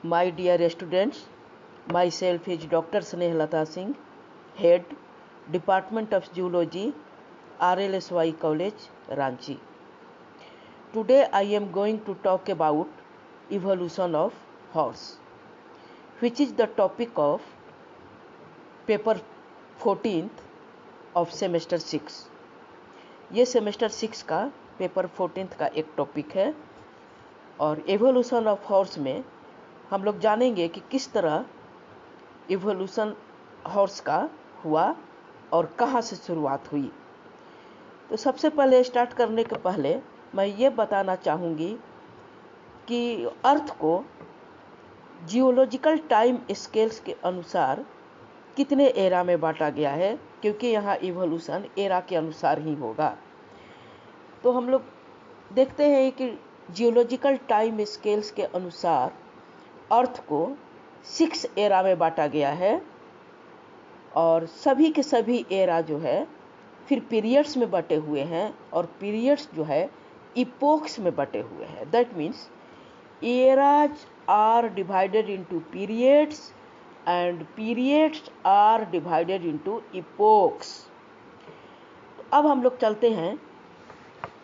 My dear students, myself is Dr. Snehlata Singh, Head, Department of Zoology, RLSY College, Ranchi. Today I am going to talk about evolution of horse, which is the topic of paper 14th of semester 6. ये semester 6 का paper 14th का एक topic है और evolution of horse में हम लोग जानेंगे कि किस तरह इवोल्यूशन हॉर्स का हुआ और कहाँ से शुरुआत हुई। तो सबसे पहले स्टार्ट करने के पहले मैं ये बताना चाहूँगी कि अर्थ को जियोलॉजिकल टाइम स्केल्स के अनुसार कितने एरा में बांटा गया है, क्योंकि यहाँ इवोल्यूशन एरा के अनुसार ही होगा। तो हम लोग देखते हैं कि जियोलॉजिकल टाइम स्केल्स के अनुसार अर्थ को 6 एरा में बांटा गया है और सभी के सभी एरा जो है फिर पीरियड्स में बटे हुए हैं और पीरियड्स जो है इपोक्स में बटे हुए हैं। That means eras are divided into periods and periods are divided into epochs. अब हम लोग चलते हैं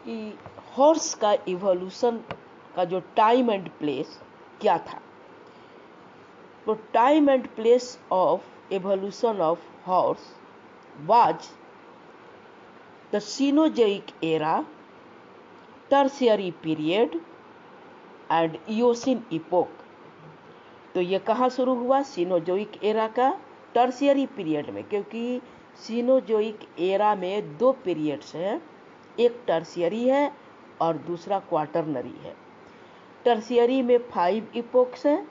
कि हॉर्स का इवोल्यूशन का जो टाइम एंड प्लेस क्या था। तो time and place of evolution of horse was the Cenozoic era, tertiary period and eosin epoch. तो ये कहाँ शुरू हुआ? सीनोजोइक एरा का टर्शियरी पीरियड में, क्योंकि सीनोजोइक एरा में 2 पीरियड्स हैं, एक टर्शियरी है और दूसरा क्वाटरनरी है। टर्शियरी में 5 इपोक्स हैं,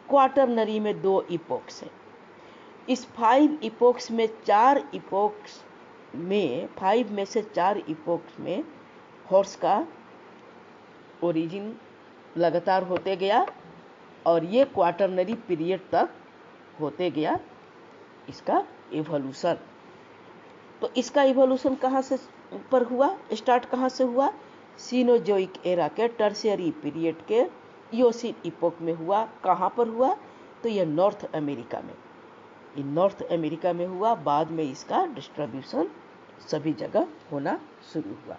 क्वाटरनरी में 2 इपोक्स हैं। इस 5 इपोक्स में 4 इपोक्स में 5 में से 4 इपोक्स में हॉर्स का ओरिजिन लगातार होते गया और ये क्वाटरनरी पीरियड तक होते गया इसका इवोल्यूशन। तो इसका इवोल्यूशन कहाँ से पर हुआ, स्टार्ट कहाँ से हुआ? सीनोजोइक एरा के टर्शियरी पीरियड के इयोसिन इपोक में हुआ। कहाँ पर हुआ? तो ये नॉर्थ अमेरिका में, नॉर्थ अमेरिका में हुआ। बाद में इसका डिस्ट्रीब्यूशन सभी जगह होना शुरू हुआ।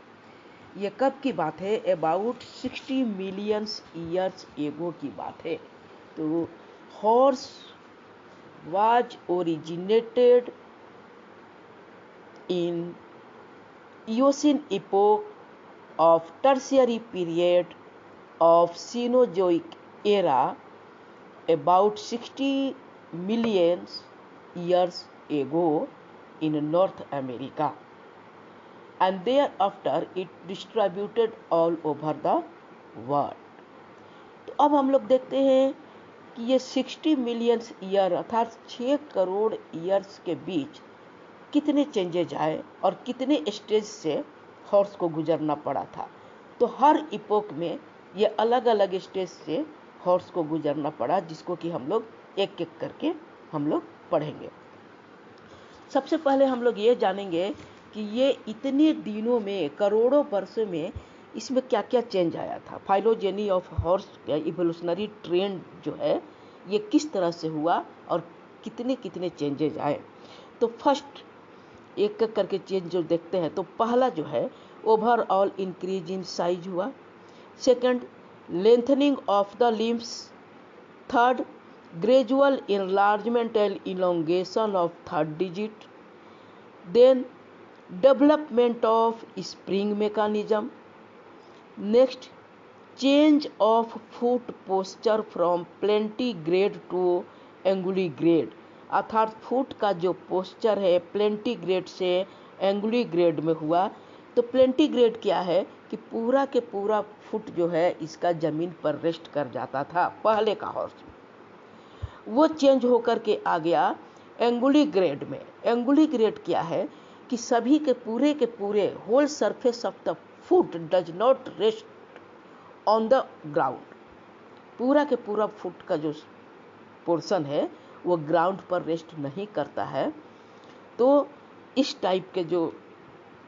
ये कब की बात है? अबाउट 60 मिलियन ईयर्स एगो की बात है। तो horse was originated in Eocene epoch of tertiary period of Cenozoic era about 60 million years ago in North America, and thereafter it distributed all over the world. तो अब हम लोग देखते हैं कि ये 60 मिलियन ईयर अर्थात 6 करोड़ ईयर्स के बीच कितने चेंजेज आए और कितने स्टेज से हॉर्स को गुजरना पड़ा था। तो हर इपोक में ये अलग अलग स्टेज से हॉर्स को गुजरना पड़ा, जिसको कि हम लोग एक एक करके हम लोग पढ़ेंगे। सबसे पहले हम लोग ये जानेंगे कि ये इतने दिनों में, करोड़ों वर्षों में इसमें क्या क्या चेंज आया था। फाइलोजेनी ऑफ हॉर्स का इवोल्यूशनरी ट्रेंड जो है ये किस तरह से हुआ और कितने कितने चेंजेज आए। तो फर्स्ट एक एक करके चेंज जो देखते हैं, तो पहला जो है ओवरऑल इंक्रीज इन साइज हुआ। Second, lengthening of the limbs. Third, gradual enlargement and elongation of third digit. Then development of spring mechanism. Next, change of foot posture from plantigrade to unguligrade, अर्थात foot का जो posture है प्लेंटीग्रेड से एंगुलीग्रेड में हुआ। तो प्लेंटीग्रेड क्या है कि पूरा के पूरा फुट जो है इसका जमीन पर रेस्ट कर जाता था पहले का हॉर्स में। वो चेंज होकर के आ गया एंगुलीग्रेड में। एंगुलीग्रेड क्या है कि सभी के पूरे whole surface of the foot does not rest on the ground. पूरा के पूरा फुट का जो पोर्शन है वो ग्राउंड पर रेस्ट नहीं करता है। तो इस टाइप के जो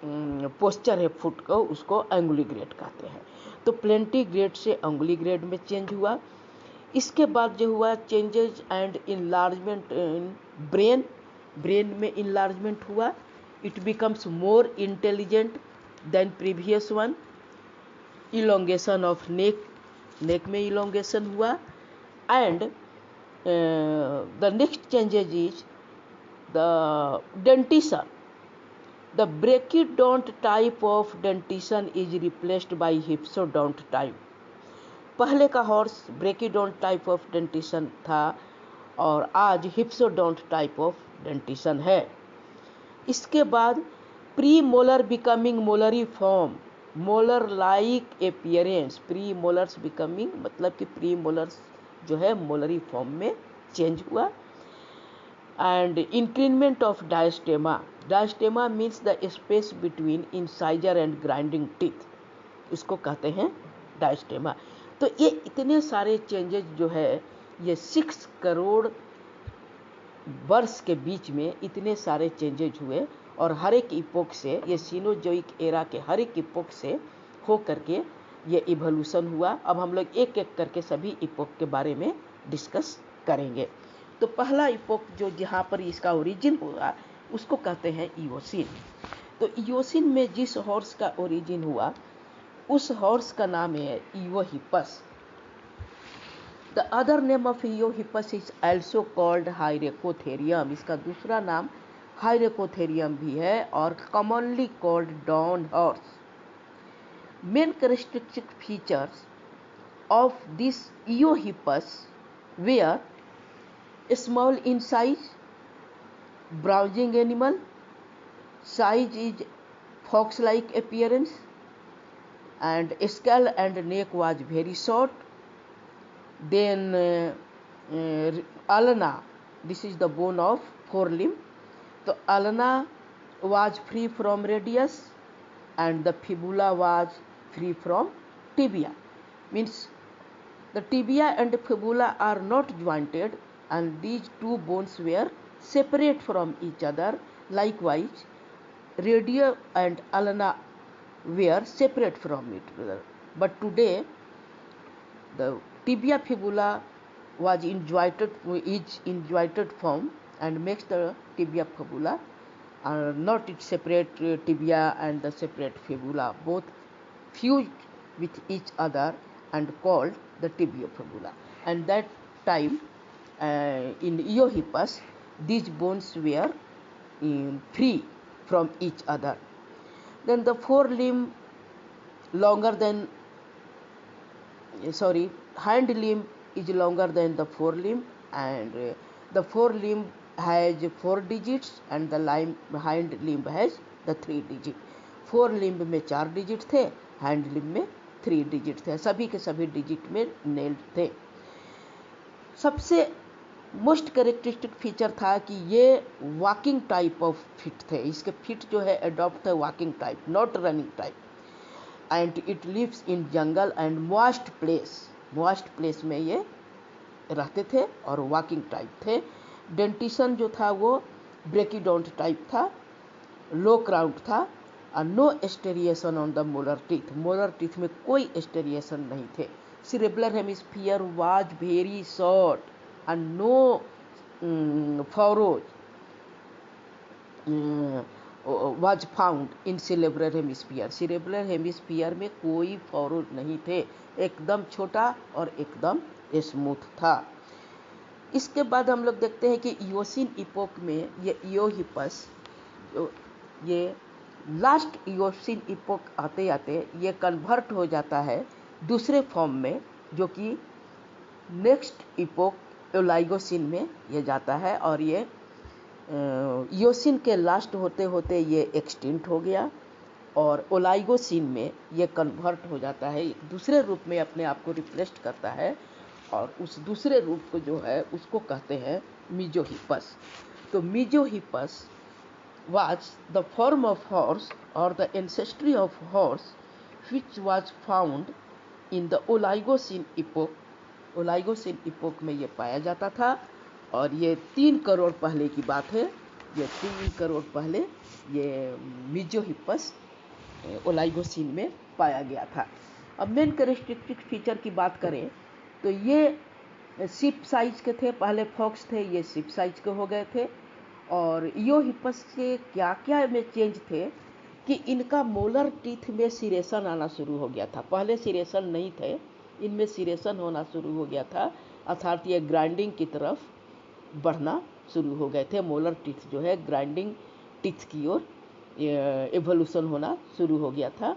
पोस्चर है फुट को, उसको एंगुलीग्रेड कहते हैं। तो प्लेंटीग्रेड से एंगुलीग्रेड में चेंज हुआ। इसके बाद जो हुआ changes and enlargement in brain में इनलार्जमेंट हुआ, it becomes more intelligent then previous one, elongation of neck में इलोंगेशन हुआ, and the next changes is the dentition. The brachydont type of dentition is replaced by hypsodont type. पहले का horse ब्रेकिडोंट type of dentition था और आज हिप्सोडोंट type of dentition है. इसके बाद pre molar becoming molary form, molar like appearance, pre molars becoming मतलब कि प्री मोलर्स जो है मोलरी फॉर्म में चेंज हुआ. And increment of diastema, diastema means the space between incisor and grinding teeth, इसको कहते हैं डायस्टेमा. तो ये इतने सारे चेंजेस जो है ये 6 करोड़ वर्ष के बीच में इतने सारे चेंजेज हुए और हर एक इपोक से, ये सीनोजोइक एरा के हर एक इपोक से हो करके ये इवोल्यूशन हुआ. अब हम लोग एक एक करके सभी इपोक के बारे में डिस्कस करेंगे. तो पहला इपोक जो जहाँ पर इसका ओरिजिन हुआ उसको कहते हैं इयोसिन. तो इयोसिन में जिस हॉर्स का ओरिजिन हुआ उस हॉर्स का नाम है Eohippus. The other name of Eohippus is also called Hyracotherium. इसका दूसरा नाम हाइरेकोथेरियम भी है और commonly called dawn horse. Main characteristic features of this Eohippus were small in size, browsing animal, size is fox-like appearance, and skull and neck was very short. Then ulna, this is the bone of forelimb. So ulna was free from radius and the fibula was free from tibia. Means the tibia and fibula are not jointed and these two bones were separate from each other. Likewise, radii and ulna were separate from each other. But today, the tibia fibula is in jointed form and makes the tibia fibula not its separate tibia and the separate fibula, both fused with each other and called the tibiofibula. And that time in Eohippus, these bones were free from each other. Then the hind limb is longer than the forelimb, and the forelimb has 4 digits and the hind limb has the 3 digit. forelimb में 4 digit थे, hand limb में 3 digit थे, सभी के सभी digit में nailed थे. सबसे मोस्ट कैरेक्टरिस्टिक फीचर था कि ये वॉकिंग टाइप ऑफ फिट थे. इसके फिट जो है अडॉप्ट है walking type, not running type. And it lives in jungle and moist place में ये रहते थे और वॉकिंग टाइप थे. डेंटिशन जो था वो ब्रेकिडोंट टाइप था, लो क्राउड था और no striation on the molar teeth. Molar teeth में कोई एस्टेरिएशन नहीं थे. cerebellar hemisphere was very short and no furrows was found in cerebellar hemisphere. cerebellar hemisphere में कोई फॉरोज नहीं थे, एकदम छोटा और एकदम स्मूथ था. इसके बाद हम लोग देखते हैं कि इयोसिन इपोक में ये इयोहिपस, ये लास्ट इयोसिन इपोक आते आते ये कन्वर्ट हो जाता है दूसरे फॉर्म में, जो कि नेक्स्ट इपोक ओलाइगोसिन में ये जाता है और ये इयोसिन के लास्ट होते होते ये एक्सटिंक्ट हो गया और ओलाइगोसिन में ये कन्वर्ट हो जाता है, दूसरे रूप में अपने आप को रिप्लेस करता है और उस दूसरे रूप को जो है उसको कहते हैं मीजोहिपस. तो मीजोहिपस was the form of horse or the ancestry of horse which was found in the Oligocene epoch. Oligocene epoch में ये पाया जाता था और ये 3 करोड़ पहले की बात है. ये 3 करोड़ पहले ये मीजोहिपस ओलाइगोसिन में पाया गया था. अब मेन कैरेक्टरिस्टिक फीचर की बात करें तो ये शिप साइज के थे, पहले फॉक्स थे, ये शिप साइज के हो गए थे। और ईओहिपस के क्या क्या में चेंज थे कि इनका मोलर टीथ में सिरेशन आना शुरू हो गया था। पहले सिरेशन नहीं थे, इनमें सिरेशन होना शुरू हो गया था, अर्थात ये ग्राइंडिंग की तरफ बढ़ना शुरू हो गए थे। मोलर टीथ जो है ग्राइंडिंग टीथ की ओर एवोल्यूशन होना शुरू हो गया था।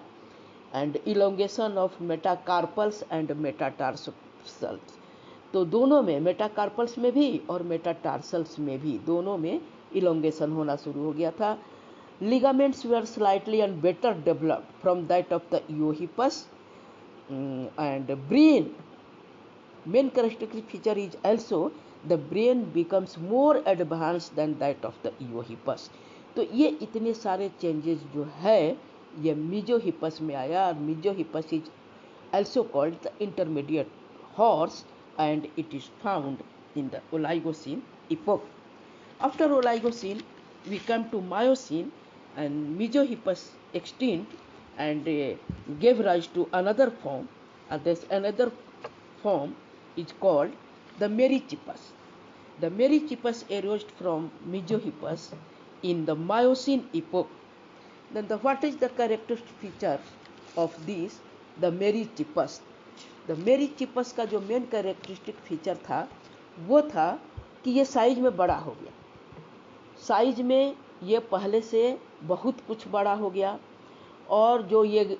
And elongation of metacarpals and metatarsals, तो दोनों में, मेटाकार्पल्स में भी और मेटाटार्सल्स में भी, दोनों में इलोंगेशन होना शुरू हो गया था। Ligaments were slightly and better developed from that of the Eohippus and brain main characteristic feature is also the brain becomes more advanced than that of the eohippus। तो ये इतने सारे चेंजेस जो है ये मीजोहिपस में आया। और मीजोहिपस is also called the intermediate horse and it is found in the Oligocene epoch। After Oligocene we come to Miocene and Mesohippus extinct and gave rise to another form, and this another form is called the Merychippus। The Merychippus arose from Mesohippus in the Miocene epoch। Then what is the characteristic feature of this the Merychippus? The Merychippus का जो main characteristic feature था वो था कि ये size में बड़ा हो गया। साइज में ये पहले से बहुत कुछ बड़ा हो गया, और जो ये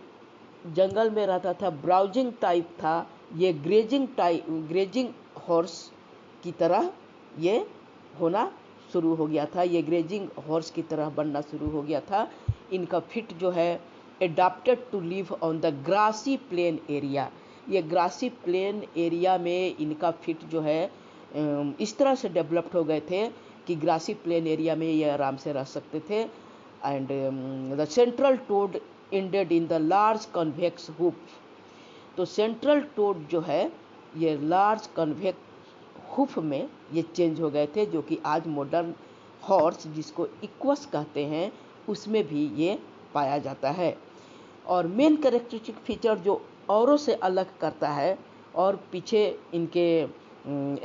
जंगल में रहता था, ब्राउजिंग टाइप था, ये ग्रेजिंग हॉर्स की तरह ये होना शुरू हो गया था। ये ग्रेजिंग हॉर्स की तरह बनना शुरू हो गया था। इनका फिट जो है adapted to live on the grassy plain area. ये ग्रासी प्लेन एरिया में इनका फिट जो है इस तरह से डेवलप्ड हो गए थे कि ग्रासी प्लेन एरिया में ये आराम से रह सकते थे। And the central toe ended in the large convex hoof. तो सेंट्रल टोड जो है ये लार्ज कन्वेक्स हुप में ये चेंज हो गए थे, जो कि आज मॉडर्न हॉर्स जिसको इक्वस कहते हैं उसमें भी ये पाया जाता है। और मेन कैरेक्टरिस्टिक फीचर जो औरों से अलग करता है और पीछे इनके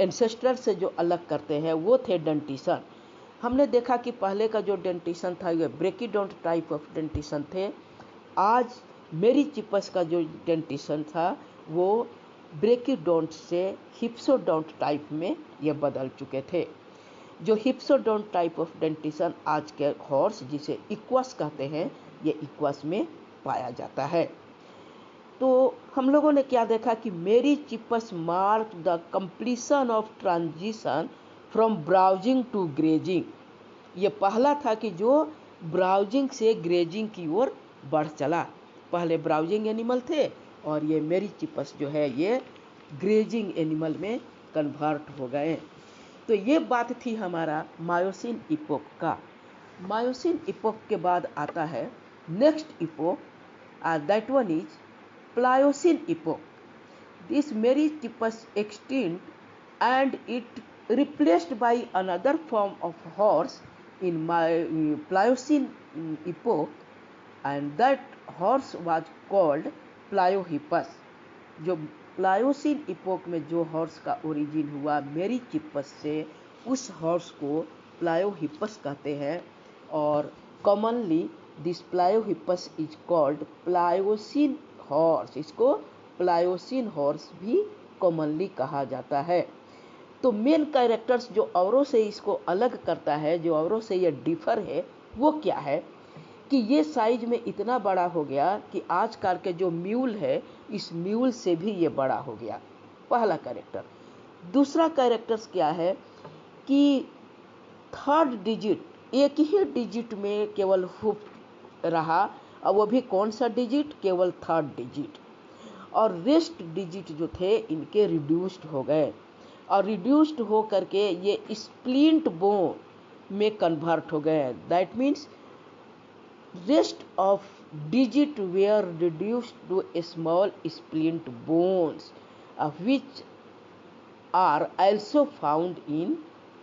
एंसेस्टर से जो अलग करते हैं वो थे डेंटिशन। हमने देखा कि पहले का जो डेंटिशन था ये ब्रेकिडोंट टाइप ऑफ डेंटिशन थे। आज मेरीचिपस का जो डेंटिशन था वो ब्रेकिडोंट से हिप्सोडोंट टाइप में ये बदल चुके थे। जो हिप्सोडोंट टाइप ऑफ डेंटिशन आज के हॉर्स जिसे इक्वस कहते हैं ये इक्वस में पाया जाता है। तो हम लोगों ने क्या देखा कि Merychippus mark the completion of transition from browsing to grazing. ये पहला था कि जो ब्राउजिंग से ग्रेजिंग की ओर बढ़ चला। पहले ब्राउजिंग एनिमल थे और ये मेरीचिपस जो है ये ग्रेजिंग एनिमल में कन्वर्ट हो गए। तो ये बात थी हमारा मायोसिन इपोक का। मायोसिन इपोक के बाद आता है next epoch, that one is Pliocene epoch. This Merychippus extinct and it replaced by another form of horse in Pliocene epoch, and that horse was called Pliohippus। जो Pliocene epoch में जो horse का origin हुआ मेरीचिपस से, उस horse को प्लायोहिपस कहते हैं। और commonly this Pliohippus is called Pliocene horse. इसको प्लायोसिन हॉर्स भी कॉमनली कहा जाता है। तो मेन कैरेक्टर्स जो औरों से इसको अलग करता है, जो औरों से ये डिफर है, वो क्या है कि ये साइज में इतना बड़ा हो गया कि आजकल के जो म्यूल है इस म्यूल से भी ये बड़ा हो गया। पहला कैरेक्टर। दूसरा कैरेक्टर्स क्या है कि थर्ड डिजिट, एक ही डिजिट में केवल हुप रहा, और वो भी कौन सा डिजिट, केवल थर्ड डिजिट। और रेस्ट डिजिट जो थे इनके रिड्यूस्ड हो गए, और रिड्यूस्ड हो करके ये स्प्लिंट बोन में कन्वर्ट हो गए। That means rest of digit were reduced to a small splint bones, which are also found in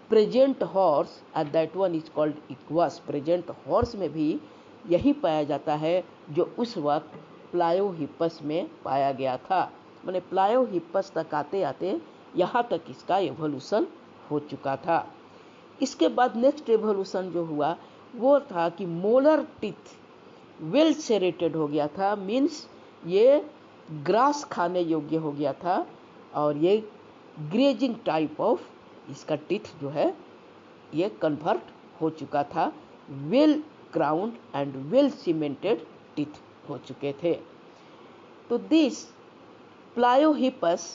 present horse, and that one is called equus। present horse में भी यही पाया जाता है जो उस वक्त प्लायोहिपस में पाया गया था। मैंने प्लायोहिपस तक आते आते यहाँ तक इसका एवोल्यूशन हो चुका था। इसके बाद नेक्स्ट एवोल्यूशन जो हुआ वो था कि मोलर टीथ वेल सेरेटेड हो गया था, मीन्स ये ग्रास खाने योग्य हो गया था और ये ग्रेजिंग टाइप ऑफ इसका टीथ जो है ये कन्वर्ट हो चुका था, well crowned and well cemented teeth हो चुके थे। तो this Pliohippus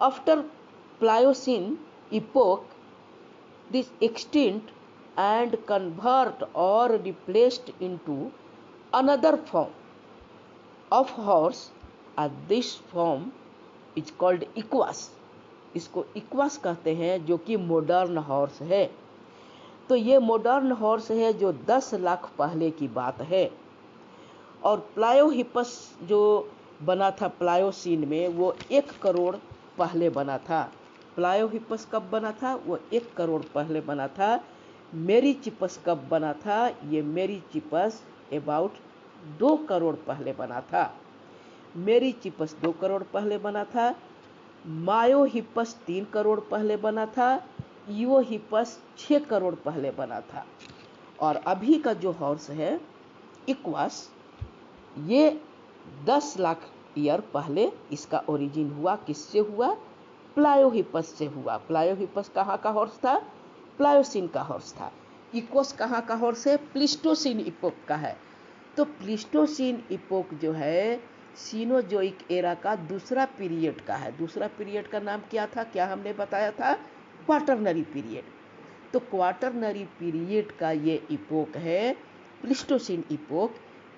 after Pliocene epoch this extinct and convert or replaced into another form of horse, and this form is called equus। इसको इक्वास कहते हैं जो कि मॉडर्न हॉर्स है। तो ये मॉडर्न हॉर्स है जो 10 लाख पहले की बात है। और प्लायोहिपस जो बना था प्लायोसीन में वो 1 करोड़ पहले बना था। प्लायोहिपस कब बना था? वो 1 करोड़ पहले बना था। मेरीचिपस कब बना था? ये मेरीचिपस अबाउट 2 करोड़ पहले बना था। मेरीचिपस 2 करोड़ पहले बना था। मायोहिपस 3 करोड़ पहले बना था। इओहिपस 6 करोड़ पहले बना था। और अभी का जो हॉर्स है इक्वास, ये 10 लाख ईयर पहले इसका ओरिजिन हुआ। किससे हुआ? प्लायोहिपस से हुआ। प्लायोहिपस कहाँ का हॉर्स था? प्लायोसीन का हॉर्स था। इक्वस कहाँ का हॉर्स है? प्लिस्टोसीन इपोक का है। तो प्लिस्टोसीन इपोक जो है सीनोजोइक एरा का दूसरा पीरियड का है। दूसरा पीरियड का नाम क्या था? क्या हमने बताया था? Quaternary period. तो क्वाटरनरी पीरियड का ये इपोक है प्लिस्टोसीन इपोक।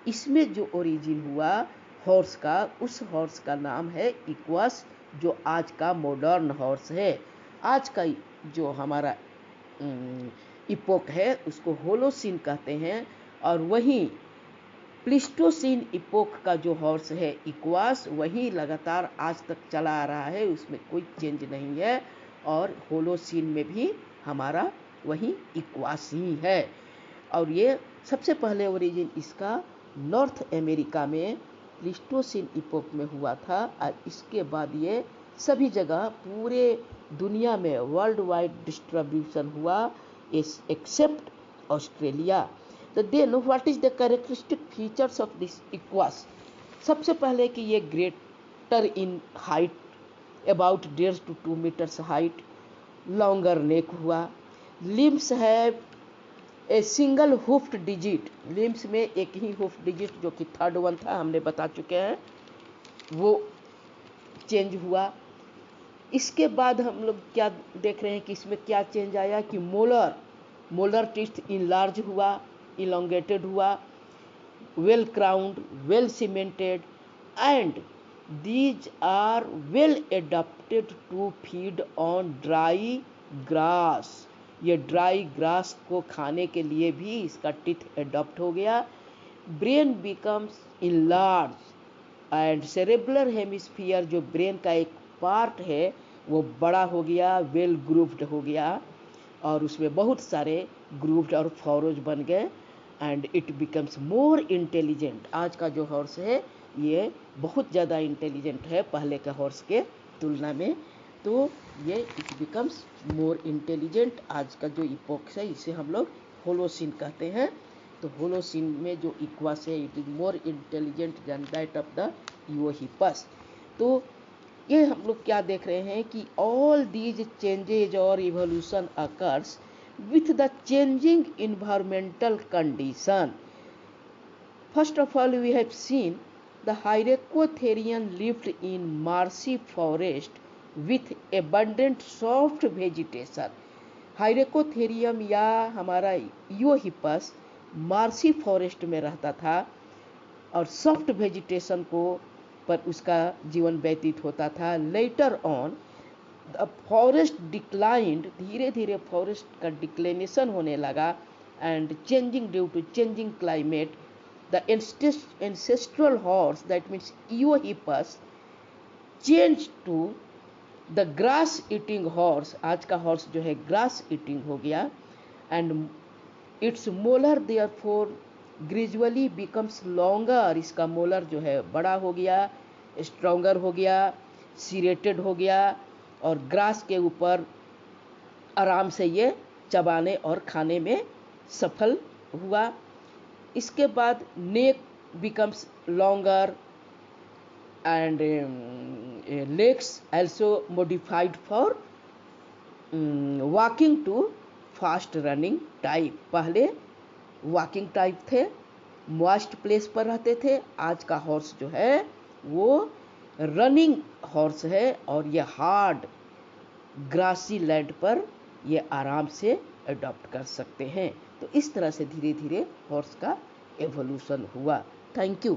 इसमें जो ओरिजिन हुआ हॉर्स का, उस हॉर्स का नाम है इक्वस, जो आज का मॉडर्न हॉर्स है। आज का जो हमारा इपोक है उसको होलोसीन कहते हैं। और वहीं प्लिस्टोसीन इपोक का जो हॉर्स है इक्वास, वही लगातार आज तक चला आ रहा है, उसमें कोई चेंज नहीं है। और होलोसीन में भी हमारा वही इक्वास ही है। और ये सबसे पहले ओरिजिन इसका नॉर्थ अमेरिका में प्लिस्टोसीन इपोक में हुआ था। और इसके बाद ये सभी जगह पूरे दुनिया में वर्ल्ड वाइड डिस्ट्रीब्यूशन हुआ एक्सेप्ट ऑस्ट्रेलिया। तो then what is the characteristic features of this Equus? सबसे पहले कि ये greater in height, about 1.5 to 2 metres height, longer neck हुआ। लिम्स है a single hoofed digit, limbs में एक ही हुफ्ड डिजिट जो कि 3rd वन था, हमने बता चुके हैं, वो चेंज हुआ। इसके बाद हम लोग क्या देख रहे हैं कि इसमें क्या चेंज आया कि मोलर टीथ इनलार्ज हुआ, इलोंगेटेड हुआ, well crowned, well cemented, and these are well adapted to feed on dry grass। ये ड्राई ग्रास को खाने के लिए भी इसका टीथ एडॉप्ट हो गया। Brain becomes enlarge and cerebral hemisphere, जो ब्रेन का एक पार्ट है वो बड़ा हो गया, वेल ग्रूव्ड हो गया, और उसमें बहुत सारे ग्रूव्ड और फॉरोज बन गए। And it becomes more intelligent. आज का जो हॉर्स है ये बहुत ज़्यादा इंटेलिजेंट है पहले के हॉर्स के तुलना में। तो ये इट बिकम्स मोर इंटेलिजेंट। आज का जो इपोक्स है इसे हम लोग होलोसीन कहते हैं। तो होलोसीन में जो इक्वास है it is more intelligent than that of the Eohippus. तो ये हम लोग क्या देख रहे हैं कि ऑल दीज चेंजेज और evolution occurs with the changing environmental condition. First of all we have seen the Hyracotherium lived in marshy forest with abundant soft vegetation। हाइरेकोथेरियम या हमारा इओहिपस मार्सी फॉरेस्ट में रहता था और सॉफ्ट वेजिटेशन को पर उसका जीवन व्यतीत होता था। Later on the forest declined, धीरे धीरे फॉरेस्ट का डिक्लेनेशन होने लगा and changing due to changing climate the ancestral horse, that means Eohippus, changed to the grass eating horse। आज का हॉर्स जो है ग्रास ईटिंग हो गया and it's molar therefore gradually becomes longer. इसका मोलर जो है बड़ा हो गया, स्ट्रॉन्गर हो गया, सीरेटेड हो गया, और ग्रास के ऊपर आराम से ये चबाने और खाने में सफल हुआ। इसके बाद neck becomes longer and legs also modified for walking to fast running type. पहले वॉकिंग टाइप थे, मॉइस्ट प्लेस पर रहते थे। आज का हॉर्स जो है वो रनिंग हॉर्स है और ये हार्ड ग्रासी लैंड पर ये आराम से अडॉप्ट कर सकते हैं। तो इस तरह से धीरे धीरे हॉर्स का एवोल्यूशन हुआ। Thank you.